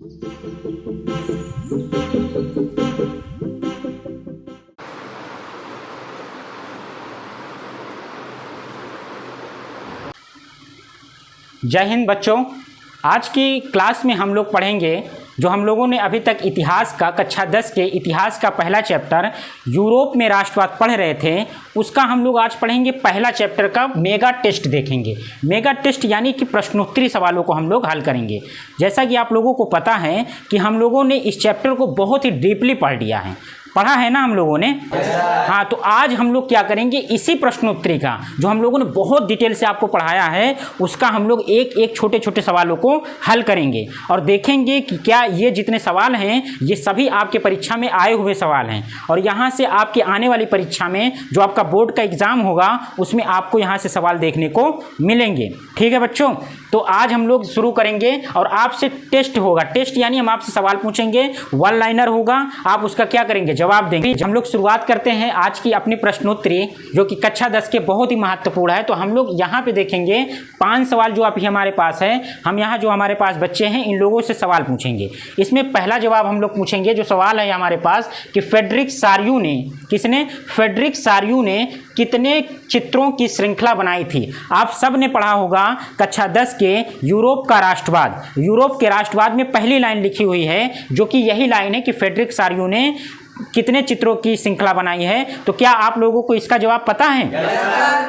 जय हिंद बच्चों। आज की क्लास में हम लोग पढ़ेंगे जो हम लोगों ने अभी तक इतिहास का कक्षा 10 के इतिहास का पहला चैप्टर यूरोप में राष्ट्रवाद पढ़ रहे थे, उसका हम लोग आज पढ़ेंगे पहला चैप्टर का मेगा टेस्ट देखेंगे। मेगा टेस्ट यानी कि प्रश्नोत्तरी सवालों को हम लोग हल करेंगे। जैसा कि आप लोगों को पता है कि हम लोगों ने इस चैप्टर को बहुत ही डीपली पढ़ लिया है, पढ़ा है ना हम लोगों ने। हाँ, तो आज हम लोग क्या करेंगे, इसी प्रश्नोत्तरी का जो हम लोगों ने बहुत डिटेल से आपको पढ़ाया है उसका हम लोग एक एक छोटे छोटे सवालों को हल करेंगे और देखेंगे कि क्या ये जितने सवाल हैं ये सभी आपके परीक्षा में आए हुए सवाल हैं और यहाँ से आपके आने वाली परीक्षा में जो आपका बोर्ड का एग्जाम होगा उसमें आपको यहाँ से सवाल देखने को मिलेंगे। ठीक है बच्चों, तो आज हम लोग शुरू करेंगे और आपसे टेस्ट होगा। टेस्ट यानी हम आपसे सवाल पूछेंगे, वन लाइनर होगा, आप उसका क्या करेंगे, जवाब देंगे। हम लोग शुरुआत करते हैं आज की अपनी प्रश्नोत्तरी जो कि कक्षा 10 के बहुत ही महत्वपूर्ण है। तो हम लोग यहाँ पे देखेंगे 5 सवाल जो अभी हमारे पास है, हम यहाँ जो हमारे पास बच्चे हैं इन लोगों से सवाल पूछेंगे। इसमें पहला जवाब हम लोग पूछेंगे, जो सवाल है हमारे पास कि फ्रेडरिक सारियू ने, किसने, फ्रेडरिक सारियू ने कितने चित्रों की श्रृंखला बनाई थी। आप सब ने पढ़ा होगा कक्षा 10 के यूरोप का राष्ट्रवाद। यूरोप के राष्ट्रवाद में पहली लाइन लिखी हुई है जो कि यही लाइन है कि फ्रेडरिक सारियू ने कितने चित्रों की श्रृंखला बनाई है। तो क्या आप लोगों को इसका जवाब पता है?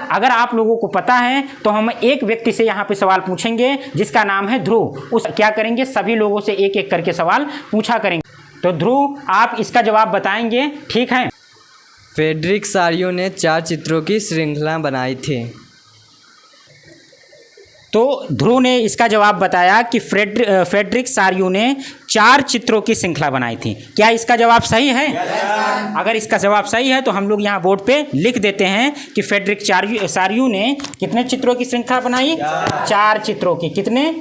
अगर आप लोगों को पता है तो हम एक व्यक्ति से यहाँ पे सवाल पूछेंगे जिसका नाम है ध्रुव। उस क्या करेंगे, सभी लोगों से एक एक करके सवाल पूछा करेंगे। तो ध्रुव आप इसका जवाब बताएंगे, ठीक है? फ्रेडरिक सारियू ने 4 चित्रों की श्रृंखला बनाई थी। तो ध्रुव ने इसका जवाब बताया कि फ्रेडरिक सारियू ने 4 चित्रों की श्रृंखला बनाई थी। क्या इसका जवाब सही है? अगर इसका जवाब सही है तो हम लोग यहाँ बोर्ड पे लिख देते हैं कि फ्रेडरिक सारियू ने कितने चित्रों की श्रृंखला बनाई? 4 चित्रों की। कितने?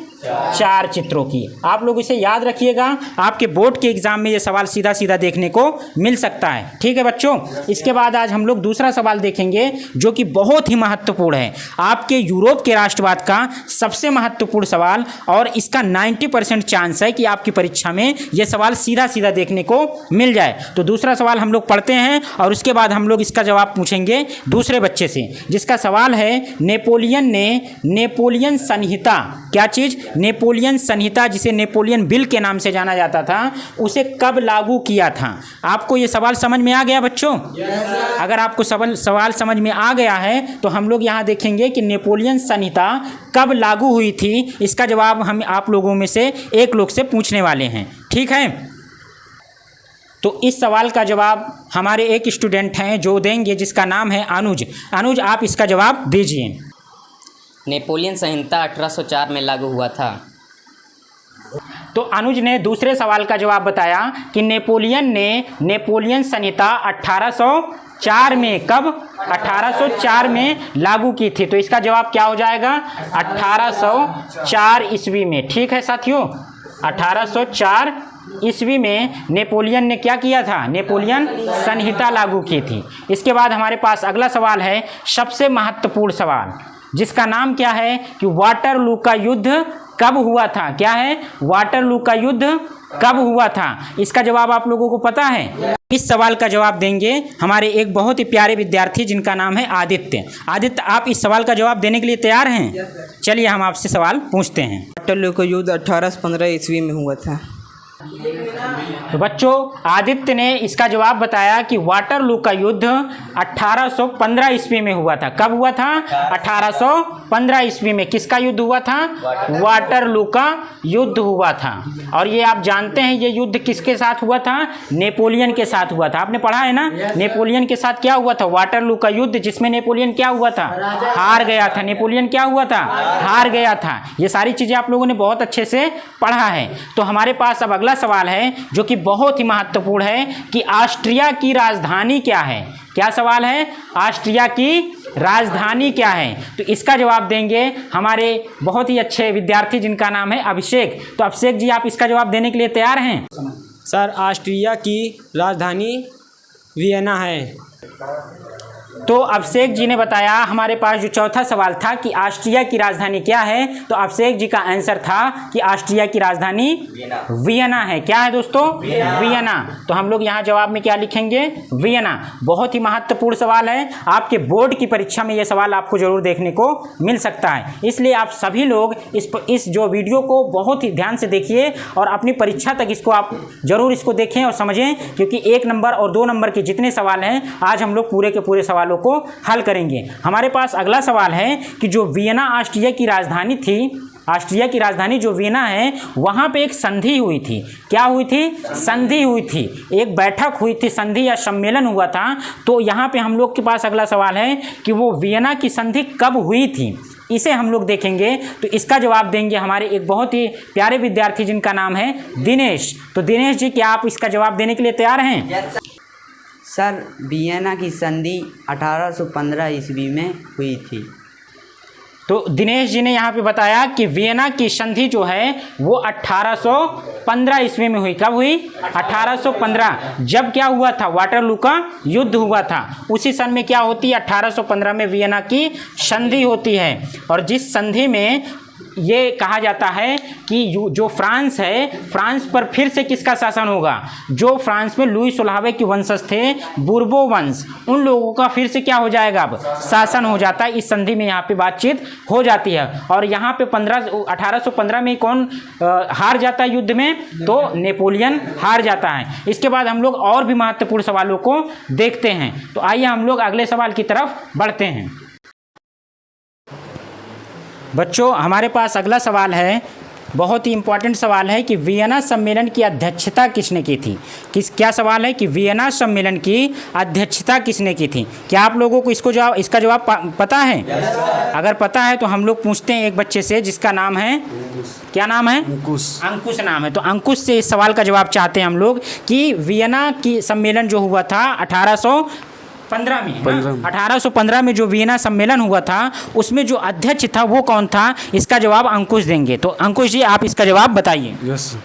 4 चित्रों की। आप लोग इसे याद रखिएगा, आपके बोर्ड के एग्जाम में ये सवाल सीधा सीधा देखने को मिल सकता है। ठीक है बच्चों, इसके बाद आज हम लोग दूसरा सवाल देखेंगे जो कि बहुत ही महत्वपूर्ण है, आपके यूरोप के राष्ट्रवाद का सबसे महत्वपूर्ण सवाल और इसका 90% चांस है कि आपकी परीक्षा में यह सवाल सीधा सीधा देखने को मिल जाए। तो दूसरा सवाल हम लोग पढ़ते हैं और उसके बाद हम लोग इसका जवाब पूछेंगे दूसरे बच्चे से, जिसका सवाल है नेपोलियन ने नेपोलियन संहिता, क्या चीज, नेपोलियन संहिता जिसे नेपोलियन बिल के नाम से जाना जाता था, उसे कब लागू किया था। आपको ये सवाल समझ में आ गया बच्चों? अगर आपको सवाल समझ में आ गया है तो हम लोग यहाँ देखेंगे कि नेपोलियन संहिता कब लागू हुई थी। इसका जवाब हम आप लोगों में से एक लोग से पूछने वाले हैं, ठीक है? तो इस सवाल का जवाब हमारे एक स्टूडेंट हैं जो देंगे, जिसका नाम है अनुज। अनुज आप इसका जवाब दीजिए। नेपोलियन संहिता 1804 में लागू हुआ था। तो अनुज ने दूसरे सवाल का जवाब बताया कि नेपोलियन ने नेपोलियन संहिता 1804 में, कब, 1804 में लागू की थी। तो इसका जवाब क्या हो जाएगा? 1804 ईस्वी में। ठीक है साथियों, 1804 ईस्वी में नेपोलियन ने क्या किया था? नेपोलियन संहिता लागू की थी। इसके बाद हमारे पास अगला सवाल है, सबसे महत्वपूर्ण सवाल, जिसका नाम क्या है कि वाटरलू का युद्ध कब हुआ था। क्या है? वाटरलू का युद्ध कब हुआ था। इसका जवाब आप लोगों को पता है? इस सवाल का जवाब देंगे हमारे एक बहुत ही प्यारे विद्यार्थी जिनका नाम है आदित्य। आदित्य आप इस सवाल का जवाब देने के लिए तैयार हैं? चलिए हम आपसे सवाल पूछते हैं। वाटरलू का युद्ध 1815 ईस्वी में हुआ था। तो बच्चों आदित्य ने इसका जवाब बताया कि वाटरलू का युद्ध 1815 ईस्वी में हुआ था। कब हुआ था? 1815 ईस्वी में। किसका युद्ध हुआ था? वाटरलू का युद्ध हुआ था। और ये आप जानते हैं ये युद्ध किसके साथ हुआ था? नेपोलियन के साथ हुआ था। आपने पढ़ा है ना, नेपोलियन के साथ क्या हुआ था? वाटरलू का युद्ध, जिसमें नेपोलियन क्या हुआ था? हार गया था। नेपोलियन क्या हुआ था? हार गया था। ये सारी चीजें आप लोगों ने बहुत अच्छे से पढ़ा है। तो हमारे पास अब अगला सवाल है जो कि बहुत ही महत्वपूर्ण है कि ऑस्ट्रिया की राजधानी क्या है। क्या सवाल है? ऑस्ट्रिया की राजधानी क्या है। तो इसका जवाब देंगे हमारे बहुत ही अच्छे विद्यार्थी जिनका नाम है अभिषेक। तो अभिषेक जी आप इसका जवाब देने के लिए तैयार हैं? सर ऑस्ट्रिया की राजधानी वियना है। तो अभिषेक जी ने बताया, हमारे पास जो चौथा सवाल था कि ऑस्ट्रिया की राजधानी क्या है, तो अभिषेक जी का आंसर था कि ऑस्ट्रिया की राजधानी वियना है। क्या है दोस्तों? वियना। तो हम लोग यहाँ जवाब में क्या लिखेंगे? वियना। बहुत ही महत्वपूर्ण सवाल है, आपके बोर्ड की परीक्षा में यह सवाल आपको जरूर देखने को मिल सकता है। इसलिए आप सभी लोग इस जो वीडियो को बहुत ही ध्यान से देखिए और अपनी परीक्षा तक इसको आप जरूर इसको देखें और समझें, क्योंकि 1 नंबर और 2 नंबर के जितने सवाल हैं आज हम लोग पूरे के पूरे सवालों को हल करेंगे। हमारे पास अगला सवाल है कि जो वियना ऑस्ट्रिया की राजधानी थी, ऑस्ट्रिया की राजधानी जो वियना है, वहाँ पे एक संधि हुई थी। क्या हुई थी? संधि हुई थी, एक बैठक हुई थी, संधि या सम्मेलन हुआ था। तो यहाँ पे हम लोग के पास अगला सवाल है कि वो वियना की संधि कब हुई थी, इसे हम लोग देखेंगे। तो इसका जवाब देंगे हमारे एक बहुत ही प्यारे विद्यार्थी जिनका नाम है दिनेश। तो दिनेश जी, क्या आप इसका जवाब देने के लिए तैयार हैं? सर, वियना की संधि 1815 ईस्वी में हुई थी। तो दिनेश जी ने यहाँ पे बताया कि वियना की संधि जो है वो 1815 ईस्वी में हुई। कब हुई? 1815। जब क्या हुआ था? वाटरलू का युद्ध हुआ था। उसी सन में क्या होती है? 1815 में वियना की संधि होती है। और जिस संधि में ये कहा जाता है कि जो फ्रांस है, फ्रांस पर फिर से किसका शासन होगा? जो फ्रांस में लुई 16वें के वंशज थे, बुर्बो वंश, उन लोगों का फिर से क्या हो जाएगा? अब शासन हो जाता है। इस संधि में यहाँ पे बातचीत हो जाती है। और यहाँ पे 1815 में कौन हार जाता है युद्ध में? तो नेपोलियन हार जाता है। इसके बाद हम लोग और भी महत्वपूर्ण सवालों को देखते हैं। तो आइए हम लोग अगले सवाल की तरफ बढ़ते हैं। बच्चों, हमारे पास अगला सवाल है, बहुत ही इम्पॉर्टेंट सवाल है कि वियना सम्मेलन की अध्यक्षता किसने की थी? क्या सवाल है कि वियना सम्मेलन की अध्यक्षता किसने की थी? क्या आप लोगों को इसका जवाब पता है? अगर पता है तो हम लोग पूछते हैं एक बच्चे से जिसका नाम है, क्या नाम है? अंकुश नाम है। तो अंकुश से इस सवाल का जवाब चाहते हैं हम लोग कि वियना की सम्मेलन जो हुआ था 1815 में जो वियना सम्मेलन हुआ था, उसमें जो अध्यक्ष था वो कौन था? इसका जवाब अंकुश देंगे। तो अंकुश जी, आप इसका जवाब बताइए। यस,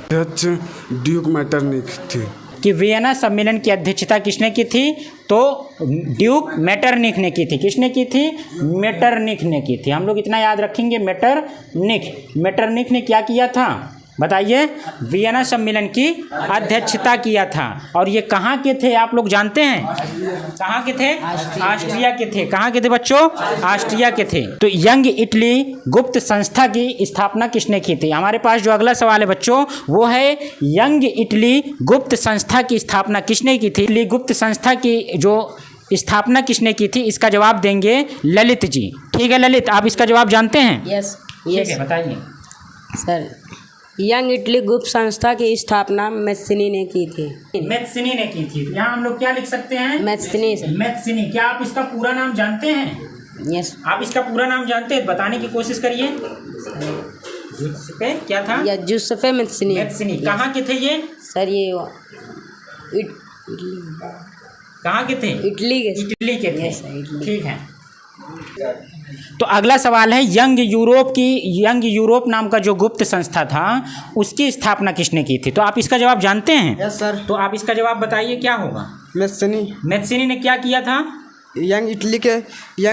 अध्यक्ष ड्यूक मेटरनिख थी। कि वियना सम्मेलन की अध्यक्षता किसने की थी? तो ड्यूक मेटरनिख ने की थी। किसने की थी? मेटरनिख ने की थी। हम लोग इतना याद रखेंगे, मेटरनिख ने क्या किया था? बताइए। वियना सम्मेलन की अध्यक्षता किया था। और ये कहाँ के थे आप लोग जानते हैं? कहाँ के थे? ऑस्ट्रिया के थे। कहाँ के थे बच्चों? ऑस्ट्रिया के थे। तो यंग इटली गुप्त संस्था की स्थापना किसने की थी? हमारे पास जो अगला सवाल है बच्चों वो है, यंग इटली गुप्त संस्था की स्थापना किसने की थी? इटली गुप्त संस्था की जो स्थापना किसने की थी, इसका जवाब देंगे ललित जी। ठीक है ललित, आप इसका जवाब जानते हैं? यस, ठीक है, बताइए। सर, यंग इटली गुप्त संस्था की स्थापना मैथ्सिनी ने की थी। मैथ्सिनी ने की थी। यहाँ हम लोग क्या लिख सकते हैं? मैथ्सिनी। क्या आप इसका पूरा नाम जानते हैं? यस। आप इसका पूरा नाम जानते हैं? बताने की कोशिश करिए। जुसेफे क्या था? या जुसेफे मैथ्सिनी। मैथ्सिनी। कहाँ के थे ये? सर, ये कहाँ के थे? इटली के थे। ठीक है। तो अगला सवाल है, यंग यूरोप नाम का जो गुप्त संस्था था उसकी स्थापना किसने की थी? तो आप इसका जवाब जानते हैं? Yes sir. तो आप इसका जवाब बताइए, क्या होगा? मैथ्सिनी ने क्या किया था? यंग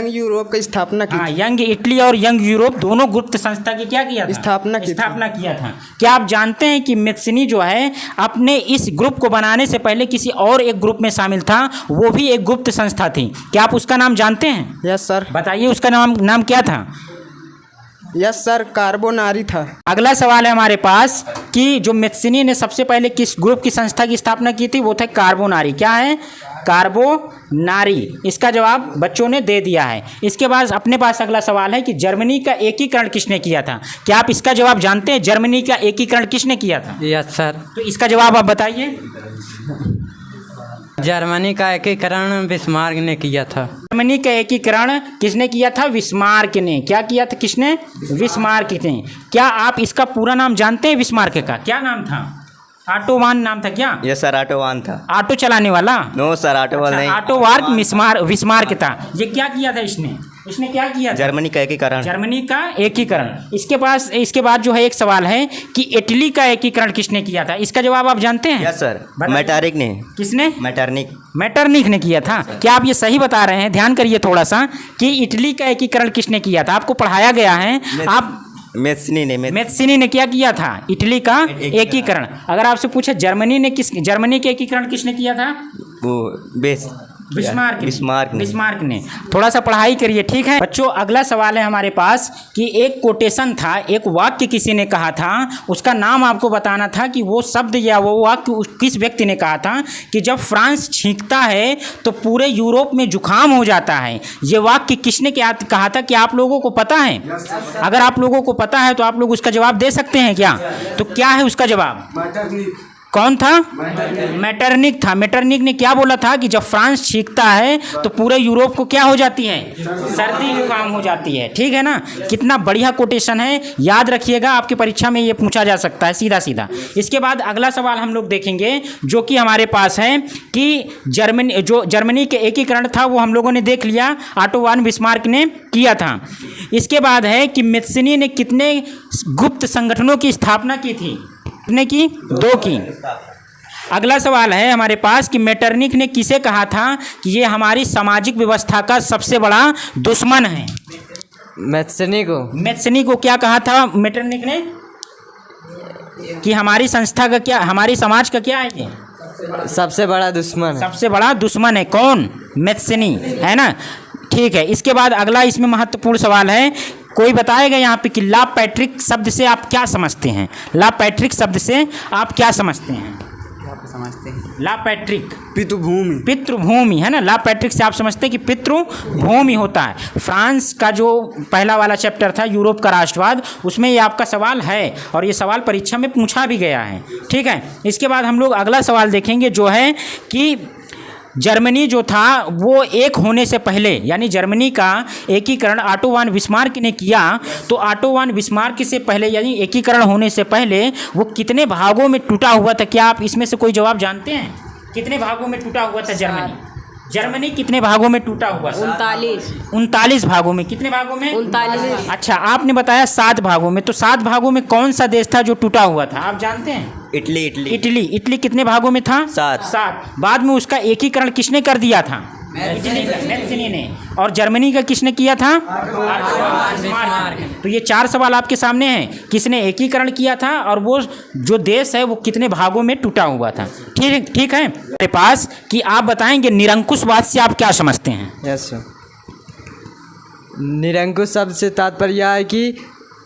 यूरोप की स्थापना की। हाँ, यंग इटली और यंग यूरोप दोनों गुप्त संस्था की क्या किया था? स्थापना किया था। क्या आप जानते हैं कि मैथ्सिनी जो है अपने इस ग्रुप को बनाने से पहले किसी और एक ग्रुप में शामिल था, वो भी एक गुप्त संस्था थी। क्या आप उसका नाम जानते हैं? Yes sir. बताइए उसका नाम क्या था? यस सर, कार्बोनारी था। अगला सवाल है हमारे पास कि जो मैथ्सिनी ने सबसे पहले किस ग्रुप की संस्था की स्थापना की थी, वो था कार्बोनारी। क्या है? कार्बोनारी। इसका जवाब बच्चों ने दे दिया है। इसके बाद अपने पास अगला सवाल है कि जर्मनी का एकीकरण किसने किया था? क्या आप इसका जवाब जानते हैं? जर्मनी का एकीकरण किसने किया था? Yes sir. तो इसका जवाब आप बताइए। जर्मनी का एकीकरण बिस्मार्क ने किया था। जर्मनी का एकीकरण किसने किया था? बिस्मार्क ने। क्या किया था? किसने? बिस्मार्क ने। क्या आप इसका पूरा नाम जानते हैं? बिस्मार्क का क्या नाम था? ऑटोवान नाम था क्या? यस सर, ऑटोवान था। ऑटो चलाने वाला? नो सर, ऑटोवान नहीं। ऑटोवार्क बिस्मार्क था। ये क्या किया था इसने? उसने क्या किया था? जर्मनी का एकीकरण। जर्मनी का एकीकरण। इसके बाद जो है एक सवाल है कि इटली का एकीकरण किसने किया था? इसका जवाब आप जानते हैं? यस सर, बताइए। मैटरनिक ने। किसने? मैटरनिक। मैटरनिक ने किया था। क्या आप ये सही बता रहे हैं? ध्यान करिए थोड़ा सा कि इटली का एकीकरण किसने किया था। आपको पढ़ाया गया है, आप मेस्सिनी ने क्या किया था? इटली का एकीकरण। अगर आपसे पूछे जर्मनी के एकीकरण किसने किया था? वो बिस्मार्क ने। थोड़ा सा पढ़ाई करिए, ठीक है बच्चों। अगला सवाल है हमारे पास कि एक कोटेशन था, एक वाक्य किसी ने कहा था, उसका नाम आपको बताना था कि वो शब्द या वो वाक्य किस व्यक्ति ने कहा था कि जब फ्रांस छींकता है तो पूरे यूरोप में जुकाम हो जाता है। ये वाक्य किसने कहा था? कि आप लोगों को पता है? अगर आप लोगों को पता है तो आप लोग उसका जवाब दे सकते हैं क्या? तो क्या है उसका जवाब? कौन था? मैटरनिक था। मैटरनिक ने क्या बोला था कि जब फ्रांस छींकता है तो पूरे यूरोप को क्या हो जाती है? सर्दी जुकाम हो जाती है। ठीक है ना? कितना बढ़िया कोटेशन है, याद रखिएगा, आपकी परीक्षा में ये पूछा जा सकता है सीधा सीधा। इसके बाद अगला सवाल हम लोग देखेंगे जो कि हमारे पास है कि जर्मनी के एकीकरण था वो हम लोगों ने देख लिया, ऑटो वन बिस्मार्क ने किया था। इसके बाद है कि मेस्सिनी ने कितने गुप्त संगठनों की स्थापना की थी? कितने की? 2 की। अगला सवाल है हमारे पास कि मेटरनिक ने किसे कहा था कि ये हमारी सामाजिक व्यवस्था का सबसे बड़ा दुश्मन है? मेस्सिनी को क्या कहा था मेटरनिक ने? कि हमारी संस्था का क्या, हमारी समाज का क्या है ये? सबसे बड़ा दुश्मन है। सबसे बड़ा दुश्मन है कौन? मेस्सिनी, है ना? ठीक है। इसके बाद अगला इसमें महत्वपूर्ण सवाल है, कोई बताएगा यहाँ पे कि ला पैट्रिक शब्द से आप क्या समझते हैं? ला पैट्रिक शब्द से आप क्या समझते हैं? ला पैट्रिक पितृभूमि है ना? ला पैट्रिक से आप समझते हैं कि पितृभूमि होता है। फ्रांस का जो पहला वाला चैप्टर था यूरोप का राष्ट्रवाद, उसमें ये आपका सवाल है और ये सवाल परीक्षा में पूछा भी गया है। ठीक है। इसके बाद हम लोग अगला सवाल देखेंगे जो है कि जर्मनी जो था वो एक होने से पहले, यानी जर्मनी का एकीकरण ऑटो वन बिस्मार्क ने किया, तो ऑटो वन बिस्मार्क से पहले यानी एकीकरण होने से पहले वो कितने भागों में टूटा हुआ था? क्या आप इसमें से कोई जवाब जानते हैं? कितने भागों में टूटा हुआ था जर्मनी कितने भागों में टूटा हुआ? 39 भागों में। कितने भागों में? 39। अच्छा, आपने बताया 7 भागों में, तो 7 भागों में कौन सा देश था जो टूटा हुआ था? आप जानते हैं? इटली कितने भागों में था? 7। बाद में उसका एकीकरण किसने कर दिया था? मेस्सिनी ने। और जर्मनी का किसने किया था? तो ये 4 सवाल आपके सामने हैं, किसने एकीकरण किया था और वो जो देश है वो कितने भागों में टूटा हुआ था। ठीक है मेरे पास कि आप बताएंगे निरंकुशवाद से आप क्या समझते हैं? Yes sir. निरंकुश शब्द से तात्पर्य है कि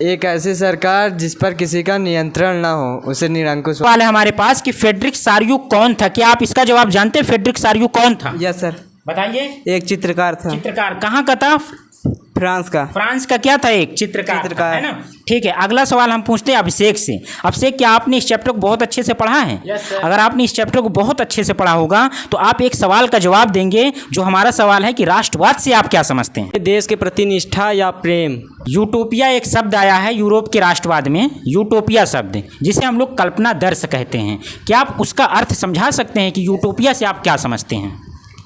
एक ऐसी सरकार जिस पर किसी का नियंत्रण ना हो, उसे निरंकुश। सवाल है हमारे पास कि फ्रेडरिक सारियू कौन था? क्या आप इसका जवाब जानते हैं? फ्रेडरिक सारियू कौन था? यस सर, बताइए। एक चित्रकार था। चित्रकार कहाँ का था? फ्रांस का क्या था? एक चित्रकार है ना? ठीक है। अगला सवाल हम पूछते हैं अभिषेक से। अभिषेक, क्या आपने इस चैप्टर को बहुत अच्छे से पढ़ा है? अगर आपने इस चैप्टर को बहुत अच्छे से पढ़ा होगा तो आप एक सवाल का जवाब देंगे जो हमारा सवाल है कि राष्ट्रवाद से आप क्या समझते हैं? देश के प्रति निष्ठा या प्रेम। यूटोपिया एक शब्द आया है यूरोप के राष्ट्रवाद में, यूटोपिया शब्द, जिसे हम लोग कल्पना दर्श कहते हैं। क्या आप उसका अर्थ समझा सकते हैं कि यूटोपिया से आप क्या समझते हैं?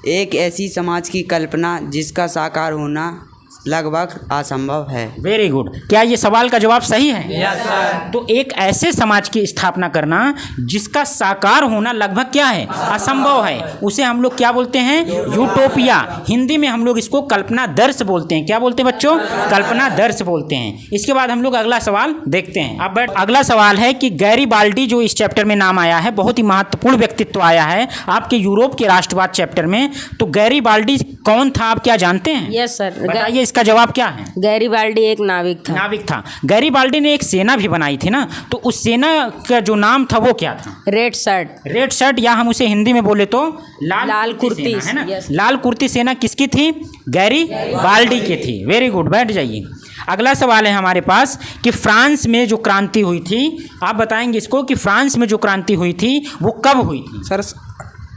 एक ऐसी समाज की कल्पना जिसका साकार होना लगभग असंभव है। Very good. क्या ये सवाल का जवाब सही है? Yes sir. तो एक ऐसे समाज की स्थापना करना जिसका साकार होना लगभग क्या है? असंभव है, उसे हम लोग क्या बोलते हैं? यूटोपिया। हिंदी में हम लोग इसको कल्पना दर्श बोलते हैं। क्या बोलते हैं बच्चों? कल्पना दर्श बोलते हैं। इसके बाद हम लोग अगला सवाल देखते हैं। अब अगला सवाल है कि गैरीबाल्डी जो इस चैप्टर में नाम आया है, बहुत ही महत्वपूर्ण व्यक्तित्व आया है आपके यूरोप के राष्ट्रवाद चैप्टर में, तो गैरीबाल्डी कौन था? आप क्या जानते हैं? Yes sir. बताइए, इसका जवाब क्या है? गैरीबाल्डी एक नाविक था। गैरीबाल्डी ने एक सेना भी बनाई थी ना, तो उस सेना का जो नाम था वो क्या था? रेड शर्ट, या हम उसे हिंदी में बोले तो लाल कुर्ती है ना? लाल कुर्ती सेना किसकी थी? गैरीबाल्डी की थी। वेरी गुड, बैठ जाइए। अगला सवाल है हमारे पास कि फ्रांस में जो क्रांति हुई थी, आप बताएंगे इसको कि फ्रांस में जो क्रांति हुई थी वो कब हुई थी? सर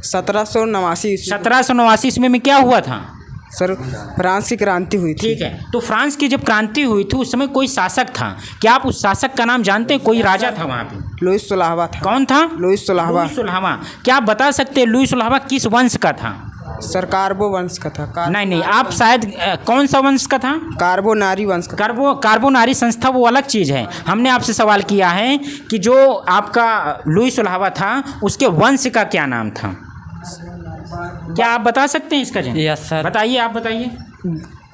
1789 ईस्वी में क्या हुआ था? सर फ्रांस की क्रांति हुई थी। ठीक है। तो फ्रांस की जब क्रांति हुई थी उस समय कोई शासक था। क्या आप उस शासक का नाम जानते हैं? कोई राजा था वहाँ पे? लुईस सोलहवां था। कौन था? लुईस सोलहवां। क्या आप बता सकते हैं लुईस सोलहवां किस वंश का था? सर कार्बो वंश का था। नहीं, आप शायद कौन सा वंश का था? कार्बोनारी वंश का। कार्बोनारी संस्था वो अलग चीज़ है। हमने आपसे सवाल किया है कि जो आपका लुई सुल्हावा था उसके वंश का क्या नाम था? क्या आप बता सकते हैं इसका? Yes sir. बताइए, आप बताइए।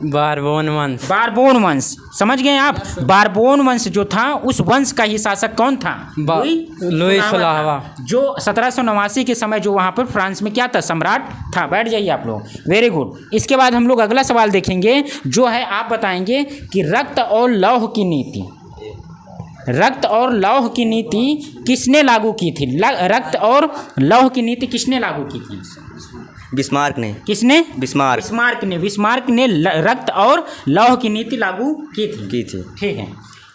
बारबोन वंश। बारबोन वंश, समझ गए आप? बारबोन वंश जो था उस वंश का ही शासक कौन था? लुई सुल्हावा, जो 1789 के समय जो वहाँ पर फ्रांस में क्या था, सम्राट था। बैठ जाइए आप लोग, वेरी गुड। इसके बाद हम लोग अगला सवाल देखेंगे जो है, आप बताएंगे कि रक्त और लौह की नीति, रक्त और लौह की नीति किसने लागू की थी? रक्त और लौह की नीति किसने लागू की थी? बिस्मार्क ने। किसने? बिस्मार्क बिस्मार्क ने रक्त और लौह की नीति लागू की थी। ठीक है।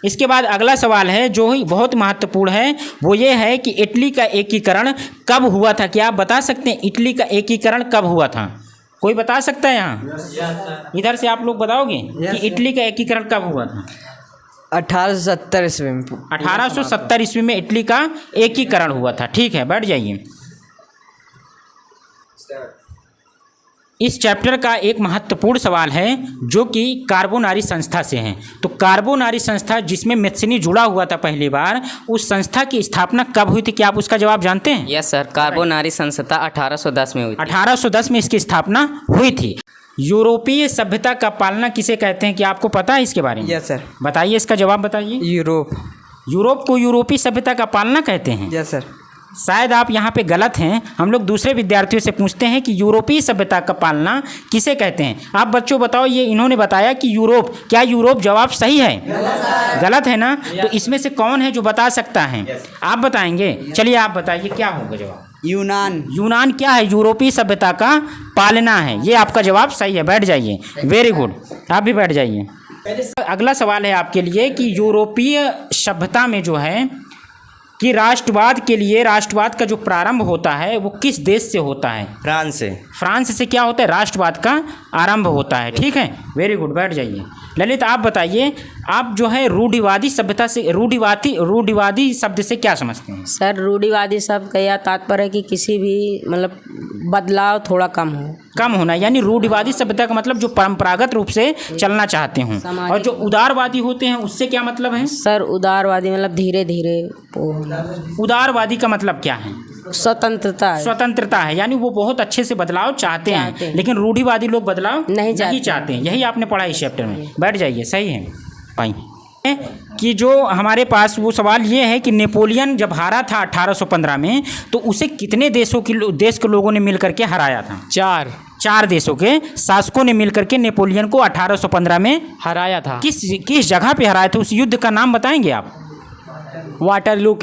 इसके बाद अगला सवाल है जो ही बहुत महत्वपूर्ण है, वो ये है कि इटली का एकीकरण कब हुआ था? क्या आप बता सकते हैं इटली का एकीकरण कब हुआ था? कोई बता सकता है यहाँ? इधर से आप लोग बताओगे कि इटली का एकीकरण कब हुआ था? 1870 ईस्वी में। 1870 ईस्वी में इटली का एकीकरण हुआ था। ठीक है, बैठ जाइए। इस चैप्टर का एक महत्वपूर्ण सवाल है जो कि कार्बोनारी संस्था से है। तो कार्बोनारी संस्था जिसमें मैथ्सिनी जुड़ा हुआ था पहली बार, उस संस्था की स्थापना कब हुई थी? क्या आप उसका जवाब जानते हैं? यस सर, कार्बोनारी संस्था 1810 में हुई थी। 1810 में इसकी स्थापना हुई थी। यूरोपीय सभ्यता का पालना किसे कहते हैं? क्या आपको पता है इसके बारे में? Yes sir. बताइए, इसका जवाब बताइए। यूरोप को यूरोपीय सभ्यता का पालना कहते हैं? Yes sir. शायद आप यहाँ पे गलत हैं। हम लोग दूसरे विद्यार्थियों से पूछते हैं कि यूरोपीय सभ्यता का पालना किसे कहते हैं? आप बच्चों बताओ। ये इन्होंने बताया कि यूरोप। क्या यूरोप जवाब सही है? गलत है ना? तो इसमें से कौन है जो बता सकता है? आप बताएंगे? चलिए आप बताइए क्या होगा जवाब। यूनान क्या है? यूरोपीय सभ्यता का पालना है। ये आपका जवाब सही है। बैठ जाइए, वेरी गुड। आप भी बैठ जाइए। अगला सवाल है आपके लिए कि यूरोपीय सभ्यता में जो है कि राष्ट्रवाद के लिए, राष्ट्रवाद का जो प्रारंभ होता है वो किस देश से होता है? फ्रांस से। फ्रांस से क्या होता है? राष्ट्रवाद का आरंभ होता है। ठीक है, वेरी गुड। बैठ जाइए। ललित आप बताइए, आप जो है रूढ़िवादी सभ्यता से, रूढ़िवादी शब्द से क्या समझते हैं? सर रूढ़िवादी शब्द का यह तात्पर्य है कि किसी भी मतलब बदलाव थोड़ा कम होना, यानी रूढ़िवादी सभ्यता का मतलब जो परंपरागत रूप से चलना चाहते हों। और जो उदारवादी होते हैं उससे क्या मतलब है? सर उदारवादी मतलब धीरे धीरे। उदारवादी का मतलब क्या है? स्वतंत्रता है, यानी वो बहुत अच्छे से बदलाव चाहते हैं। लेकिन रूढ़िवादी लोग बदलाव नहीं चाहते हैं। यही आपने पढ़ा इस चैप्टर में। बैठ जाइए, सही है भाई। कि जो हमारे पास वो सवाल ये है कि नेपोलियन जब हारा था 1815 में, तो उसे कितने देश के लोगों ने मिलकर के हराया था? 4 देशों के शासकों ने मिलकर के नेपोलियन को 1815 में हराया था। किस जगह पे हराया था? उस युद्ध का नाम बताएंगे आप? वाटरलू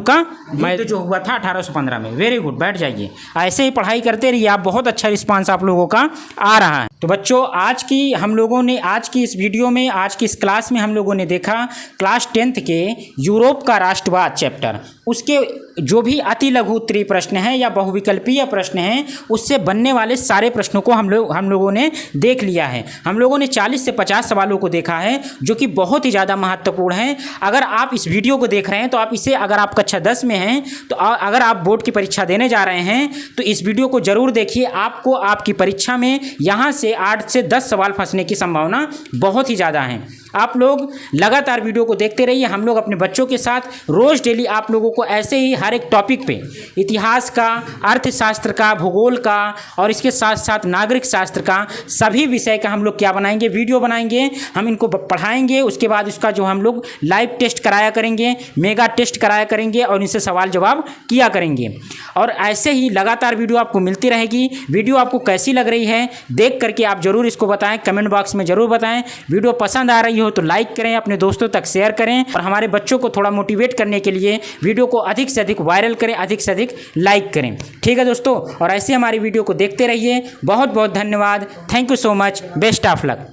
का युद्ध जो हुआ था 1815 में। वेरी गुड, बैठ जाइए। ऐसे ही पढ़ाई करते रहिए आप। बहुत अच्छा रिस्पांस आप लोगों का आ रहा है। तो बच्चों, आज की इस वीडियो में, आज की इस क्लास में हम लोगों ने देखा क्लास 10th के यूरोप का राष्ट्रवाद चैप्टर। उसके जो भी अति लघु उत्तरीय प्रश्न हैं या बहुविकल्पीय प्रश्न हैं, उससे बनने वाले सारे प्रश्नों को हम लोगों ने देख लिया है। हम लोगों ने 40 से 50 सवालों को देखा है जो कि बहुत ही ज़्यादा महत्वपूर्ण है। अगर आप इस वीडियो को देख रहे हैं तो आप इसे, अगर आप कक्षा 10 में हैं तो अगर आप बोर्ड की परीक्षा देने जा रहे हैं तो इस वीडियो को जरूर देखिए। आपको आपकी परीक्षा में यहाँ से 8 से 10 सवाल फंसने की संभावना बहुत ही ज़्यादा है। आप लोग लगातार वीडियो को देखते रहिए। हम लोग अपने बच्चों के साथ रोज़ डेली आप लोगों को ऐसे ही हर एक टॉपिक पे, इतिहास का, अर्थशास्त्र का, भूगोल का और इसके साथ साथ नागरिक शास्त्र का, सभी विषय का हम लोग क्या बनाएंगे? वीडियो बनाएंगे। हम इनको पढ़ाएंगे। उसके बाद उसका जो हम लोग लाइव टेस्ट कराया करेंगे, मेगा टेस्ट कराया करेंगे और इनसे सवाल जवाब किया करेंगे। और ऐसे ही लगातार वीडियो आपको मिलती रहेगी। वीडियो आपको कैसी लग रही है देख करके आप ज़रूर इसको बताएं, कमेंट बॉक्स में ज़रूर बताएं। वीडियो पसंद आ रही हो तो लाइक करें, अपने दोस्तों तक शेयर करें और हमारे बच्चों को थोड़ा मोटिवेट करने के लिए वीडियो को अधिक से अधिक वायरल करें, अधिक से अधिक लाइक करें। ठीक है दोस्तों, और ऐसे हमारी वीडियो को देखते रहिए। बहुत बहुत धन्यवाद। Thank you so much. Best of luck.